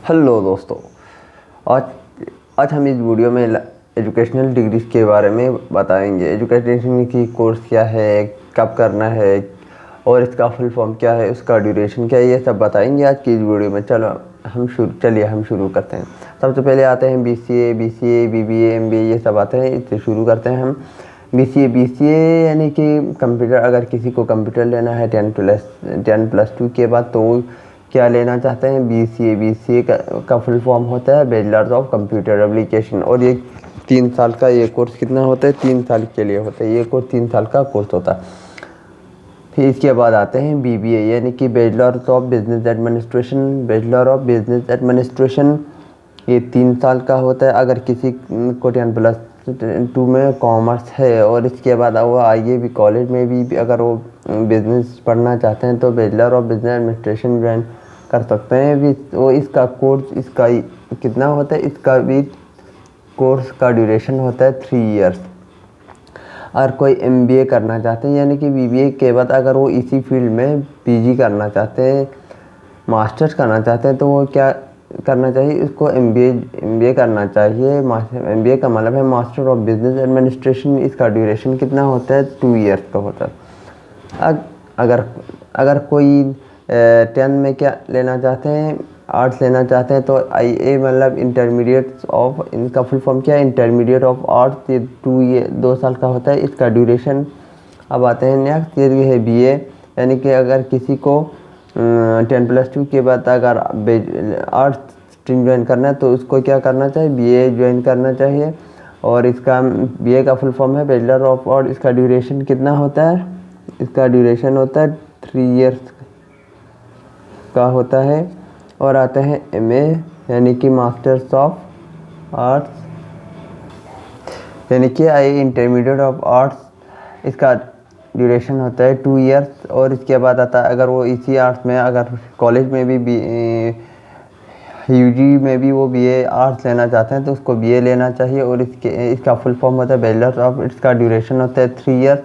Hello दोस्तों, आज आज हम इस वीडियो में एजुकेशनल डिग्रीज के बारे में बताएंगे। एजुकेशन की कोर्स क्या है, कब करना है और इसका फुल फॉर्म क्या है, उसका ड्यूरेशन क्या है, ये सब बताएंगे आज की इस वीडियो में। चलिए हम शुरू करते हैं। सबसे पहले आते हैं BCA, BBA, MBA, ये सब आते हैं। इससे शुरू करते हैं हम। BCA यानी कि कंप्यूटर। अगर किसी को कंप्यूटर लेना है 10+2 के बाद, तो क्या लेना चाहते हैं? BCA का फुल फॉर्म होता है बैचलर्स ऑफ कंप्यूटर एप्लीकेशन। और ये 3 साल का ये कोर्स कितना होता है? 3 साल के लिए होता है। ये कोर्स 3 साल का कोर्स होता है। फिर इसके बाद आते हैं BBA यानी कि बैचलर्स ऑफ बिजनेस एडमिनिस्ट्रेशन। ये 3 साल का होता है। अगर किसी को 10+2 में कॉमर्स है और इसके बाद वो आगे भी कॉलेज में भी अगर वो बिज़नेस पढ़ना चाहते हैं तो bachelor of business administration join कर सकते हैं। भी वो इसका कोर्स कितना होता है? इसका भी कोर्स का ड्यूरेशन होता है 3 इयर्स। अगर कोई MBA करना चाहते हैं यानी कि BBA के बाद अगर वो इसी फील्ड में PG करना चाहते हैं, मास्टर्स करना चाहते हैं, तो वो क्या करना चाहिए? इसको MBA करना चाहिए। MBA का मतलब है मास्टर ऑफ बिजनेस एडमिनिस्ट्रेशन। इसका ड्यूरेशन कितना होता है? 2 इयर्स का होता है। अगर कोई 10 में क्या लेना चाहते हैं, आर्ट्स लेना चाहते हैं, तो IA मतलब इंटरमीडिएट ऑफ, इनका फुल फॉर्म क्या है? Intermediate of arts. ये 2 साल का होता है इसका ड्यूरेशन। अब आते हैं नेक्स्ट, ये है BA यानी कि अगर किसी को 10+2 के बाद अगर आर्ट्स स्ट्रीम ज्वाइन करना है तो उसको क्या करना चाहिए? BA ज्वाइन करना चाहिए। और इसका BA का फुल फॉर्म है बैचलर ऑफ आर्ट। इसका ड्यूरेशन कितना होता है? इसका ड्यूरेशन होता है 3 इयर्स का होता है। और आता है MA यानी कि मास्टर्स ऑफ आर्ट्स यानी कि IA इंटरमीडिएट ऑफ आर्ट्स। इसका ड्यूरेशन होता है 2 इयर्स। और इसके बाद आता है अगर वो इसी आर्ट्स में, अगर कॉलेज में भी UG में भी वो BA आर्ट्स लेना चाहते हैं तो उसको BA लेना चाहिए। और इसका फुल फॉर्म होता है बैचलर्स ऑफ। इसका ड्यूरेशन होता है 3 इयर्स।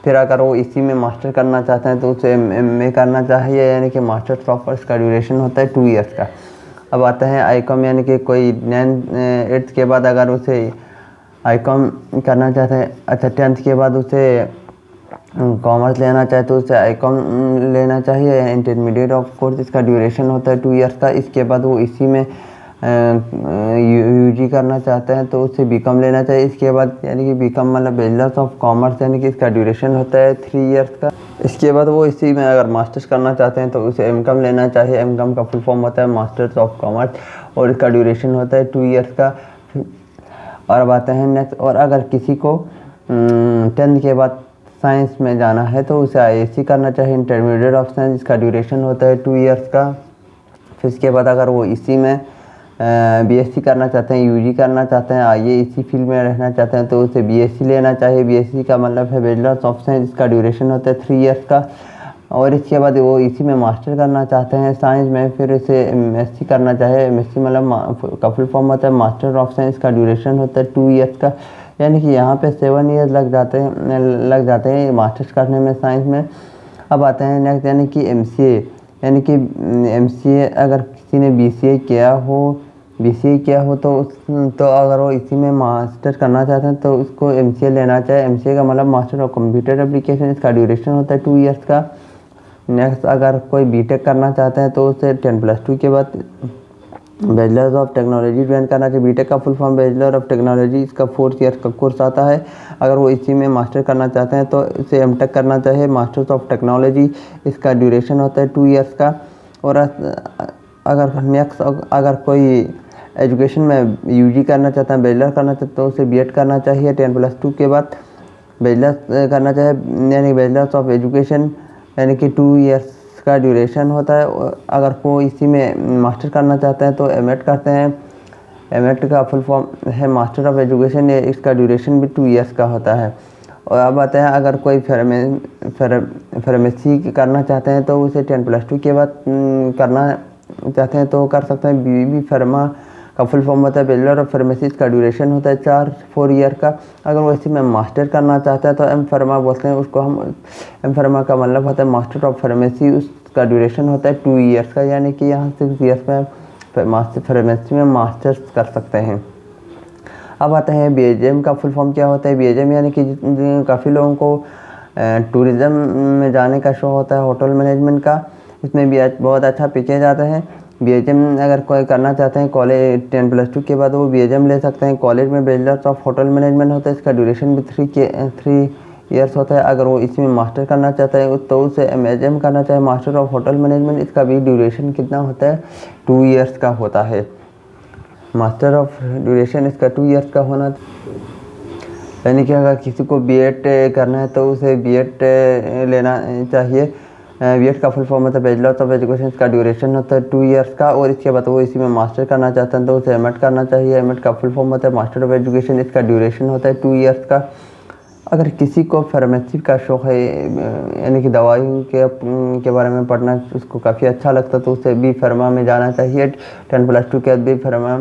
फिर अगर वो इसी में मास्टर करना चाहते हैं तो उसे MA करना चाहिए यानी कि मास्टर्स ऑफ। इसका ड्यूरेशन होता है 2 इयर्स का। अब आता है ICOM यानी कि कोई 8th के बाद अगर उसे ICOM करना चाहते हैं, अच्छा 10th के बाद उसे कॉमर्स लेना चाहे तो उसे ICOM लेना चाहिए इंटरमीडिएट ऑफ कोर्स। इसका ड्यूरेशन होता है 2 इयर्स का। इसके बाद वो इसी में UG करना चाहते हैं तो उसे BCom लेना चाहिए। इसके बाद यानी कि BCom मतलब बैचलर्स ऑफ कॉमर्स यानी कि इसका ड्यूरेशन होता है 3 इयर्स का। इसके बाद वो इसी में अगर मास्टर्स करना चाहते हैं तो उसे MCom लेना चाहिए। MCom का फुल फॉर्म होता है मास्टर्स ऑफ कॉमर्स और इसका ड्यूरेशन होता है 2 इयर्स का। और अब आते हैं नेक्स्ट, और अगर किसी को 10th के बाद साइंस में जाना है तो उसे ISC करना चाहिए इंटरमीडिएट ऑफ साइंस। इसका ड्यूरेशन होता है 2 इयर्स का। फिर इसके बाद अगर वो इसी में BSc करना चाहते हैं, UG करना चाहते हैं, आइए इसी फील्ड में रहना चाहते हैं तो उसे BSc लेना चाहिए। BSc का मतलब है बैचलर्स ऑफ साइंस। इसका ड्यूरेशन होता है 3 इयर्स का। और इसके बाद वो इसी में मास्टर करना चाहते हैं साइंस में, फिर इसे MSc करना चाहिए। MSc मतलब का फुल फॉर्म होता है मास्टर ऑफ साइंस। का ड्यूरेशन होता है 2 इयर्स का। यानी कि यहाँ पे 7 इयर्स लग जाते हैं मास्टर्स करने में साइंस में। अब आते हैं नेक्स्ट यानी कि MCA यानी कि MCA अगर किसी ने BCA किया हो तो अगर वो इसी में मास्टर करना चाहते हैं तो उसको MCA लेना चाहिए। MCA का मतलब मास्टर ऑफ कंप्यूटर एप्लीकेशन। इसका ड्यूरेशन होता है 2 इयर्स का। नेक्स्ट, अगर कोई BTech करना चाहते हैं तो उसे 10+2 के बाद बैचलर्स ऑफ टेक्नोलॉजी ज्वाइन करना चाहिए। BTech का full form bachelor of technology. इसका 4 ईयर का कोर्स आता है। अगर वो इसी में मास्टर करना चाहते हैं तो इसे MTech करना चाहिए मास्टर्स ऑफ टेक्नोलॉजी। इसका ड्यूरेशन होता है 2 इयर्स का। और अगर कोई एजुकेशन में UG करना चाहता है, बैचलर करना चाहता है तो उसे B.Ed करना चाहिए 10+2 के बाद। बैचलर करना चाहिए यानी बैचलर्स ऑफ एजुकेशन यानी कि 2 इयर्स का ड्यूरेशन होता है। अगर कोई इसी में मास्टर करना चाहते हैं तो M.Ed करते हैं। M.Ed का फुल फॉर्म है मास्टर ऑफ एजुकेशन। इसका ड्यूरेशन भी 2 इयर्स का होता है। और अब आते हैं अगर कोई फार्मेसी करना चाहते हैं तो उसे 10+2 के बाद करना चाहते हैं तो कर सकते हैं। BB फार्मा का फुल फॉर्म होता है बैचलर ऑफ फार्मेसी। इसका ड्यूरेशन होता है 4 ईयर का। अगर वो इसी में मास्टर करना चाहता है तो M फार्मा बोलते हैं उसको हम। M फार्मा का मतलब होता है मास्टर ऑफ फार्मेसी। उसका ड्यूरेशन होता है 2 इयर्स का। यानी कि यहाँ 6 इयर्स में फार्मेसी में मास्टर्स कर सकते हैं। अब आते हैं BHM का फुल फॉर्म क्या होता है। BHM यानी कि काफ़ी लोगों को टूरिज़्म में जाने का शौक होता है, होटल मैनेजमेंट का, इसमें भी बहुत अच्छा पैकेज आता है। BHM अगर कोई करना चाहते हैं कॉलेज 10+2 के बाद वो BHM ले सकते हैं। कॉलेज में बैचलर्स ऑफ होटल मैनेजमेंट होता है, इसका ड्यूरेशन भी 3 ईयर्स होता है। अगर वो इसमें मास्टर करना चाहता है तो उसे MHM करना चाहे, मास्टर ऑफ होटल मैनेजमेंट, इसका भी ड्यूरेशन कितना होता है, 2 ईयर्स का होता है। मास्टर ऑफ ड्यूरेशन इसका 2 ईयर्स का होना, यानी कि अगर किसी को B.Ed करना है तो उसे B.Ed लेना चाहिए। B.Ed का फुल फॉर्म होता है बैचलर्स ऑफ एजुकेशन, इसका ड्यूरेशन होता है 2 ईयर्स का, और इसके बाद वो इसी में मास्टर करना चाहते हैं तो उसे M.Ed करना चाहिए। M.Ed का फुल फॉर्म होता है मास्टर ऑफ एजुकेशन, इसका ड्यूरेशन होता है 2 ईयर्स का। अगर किसी को फार्मेसी का शौक़ है, यानी कि दवाई के बारे में पढ़ना उसको काफ़ी अच्छा लगता है, तो उसे B फार्मा में जाना चाहिए। 10+2 के बाद B फार्मा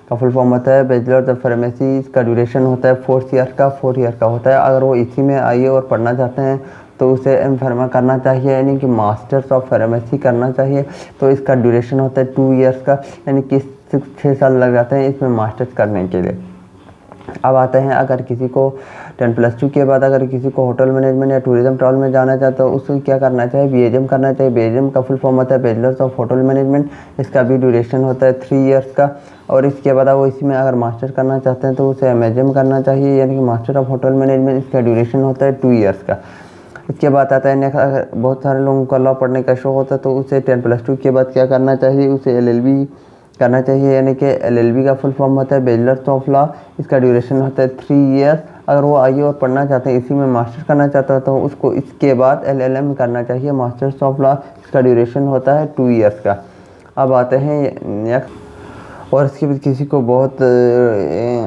का फुल फॉर्म होता है बैचलर्स ऑफ फार्मेसी, इसका ड्यूरेशन होता है 4 ईयर का होता है। अगर वो इसी में आइए और पढ़ना चाहते हैं तो उसे M फार्मा करना चाहिए, यानी कि मास्टर्स ऑफ फार्मेसी करना चाहिए, तो इसका ड्यूरेशन होता है 2 ईयर्स का, यानी कि 6 साल लग जाते हैं इसमें मास्टर्स करने के लिए। अब आते हैं, अगर किसी को 10+2 के बाद अगर किसी को होटल मैनेजमेंट या टूरिज्म ट्रैवल में जाना चाहता है तो उसको क्या करना चाहिए, BHM करना चाहिए। BHM का फुल फॉर्म होता है बैचलर्स ऑफ होटल मैनेजमेंट, इसका भी ड्यूरेशन होता है 3 ईयर्स का, और इसके बाद वो इसमें अगर मास्टर करना चाहते हैं तो उसे MHM करना चाहिए, यानी कि मास्टर ऑफ होटल मैनेजमेंट, इसका ड्यूरेशन होता है 2 ईयर्स का। इसके बाद आता है नेक्स्ट, अगर बहुत सारे लोगों को लॉ पढ़ने का शौक होता है तो उसे 10+2 के बाद क्या करना चाहिए, उसे LLB करना चाहिए, यानी कि LLB का फुल फॉर्म होता है बैचलर्स ऑफ लॉ, इसका ड्यूरेशन होता है 3 ईयर्स। अगर वो आइए और पढ़ना चाहते हैं, इसी में मास्टर करना चाहता है तो उसको इसके बाद LLM करना चाहिए, मास्टर्स ऑफ लॉ, इसका ड्यूरेशन होता है 2 ईयर्स का। अब आते हैं नेक्स्ट, और इसके बाद किसी को बहुत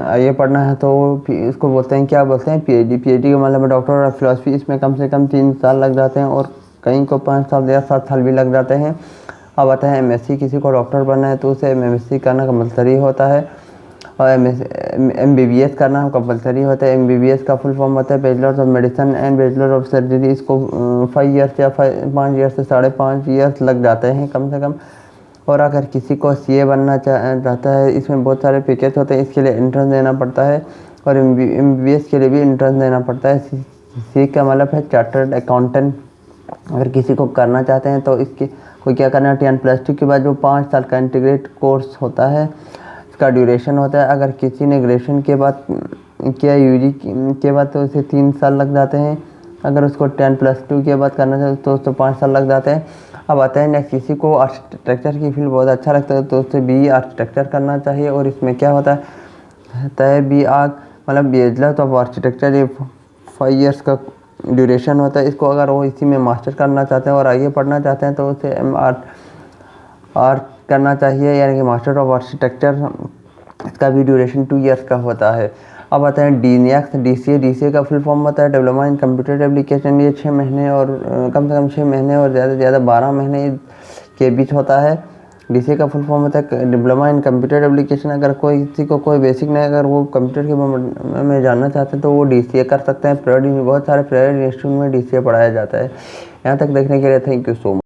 आइए पढ़ना है तो इसको बोलते हैं, क्या बोलते हैं, PhD का मतलब डॉक्टर ऑफ फिलॉसफी, इसमें कम से कम 3 साल लग जाते हैं और कहीं को 5 साल या 7 साल भी लग जाते हैं। अब आता है MSc, किसी को डॉक्टर बनना है तो उसे MSc करना कंपलसरी होता है, और MBBS करना कंपलसरी होता है। MBBS का फुल फॉर्म होता है bachelors of medicine and bachelor of surgery, इसको 5 ईयर्स या 5 ईयर्स से 5.5 ईयर्स लग जाते हैं कम से कम। और अगर किसी को CA बनना चाहता है, इसमें बहुत सारे पैकेज होते हैं, इसके लिए एंट्रेंस देना पड़ता है, और MBBS के लिए भी एंट्रेंस देना पड़ता है। CA का मतलब है चार्टर्ड अकाउंटेंट। अगर किसी को करना चाहते हैं तो इसके को क्या करना है, 10+2 के बाद जो 5 साल का इंटीग्रेट कोर्स होता है, इसका ड्यूरेशन होता है। अगर किसी ने ग्रेजुएशन के बाद किया UG के बाद तो उसे 3 साल लग जाते हैं। अगर उसको 10+2 के बाद करना चाहिए तो उसको 5 साल लग जाते हैं। अब आता है नेक्स्ट, किसी को आर्किटेक्चर की फील्ड बहुत अच्छा लगता है तो उसे BE आर्किटेक्चर करना चाहिए, और इसमें क्या होता है BE मतलब बैचलर्स ऑफ आर्किटेक्चर, ये 5 ईयर्स का ड्यूरेशन होता है। इसको अगर वो इसी में मास्टर करना चाहते हैं और आगे पढ़ना चाहते हैं तो उसे MArt करना चाहिए, यानी कि मास्टर ऑफ आर्किटेक्चर, इसका भी ड्यूरेशन 2 ईयर्स का होता है। अब आता है नेक्स्ट DCA का फुल फॉर्म होता है डिप्लोमा इन कंप्यूटर एप्लीकेशन, ये 6 महीने और कम से कम 6 महीने और ज़्यादा से ज़्यादा 12 महीने के बीच होता है। DCA का फुल फॉर्म होता है डिप्लोमा इन कंप्यूटर एप्लीकेशन। अगर किसी को कोई बेसिक नहीं, अगर वो कंप्यूटर के में जानना चाहते हैं तो वो DCA कर सकते हैं। बहुत सारे प्राइवेट इंस्टीट्यूट में DCA पढ़ाया जाता है। यहाँ तक देखने के लिए थैंक यू सो मच।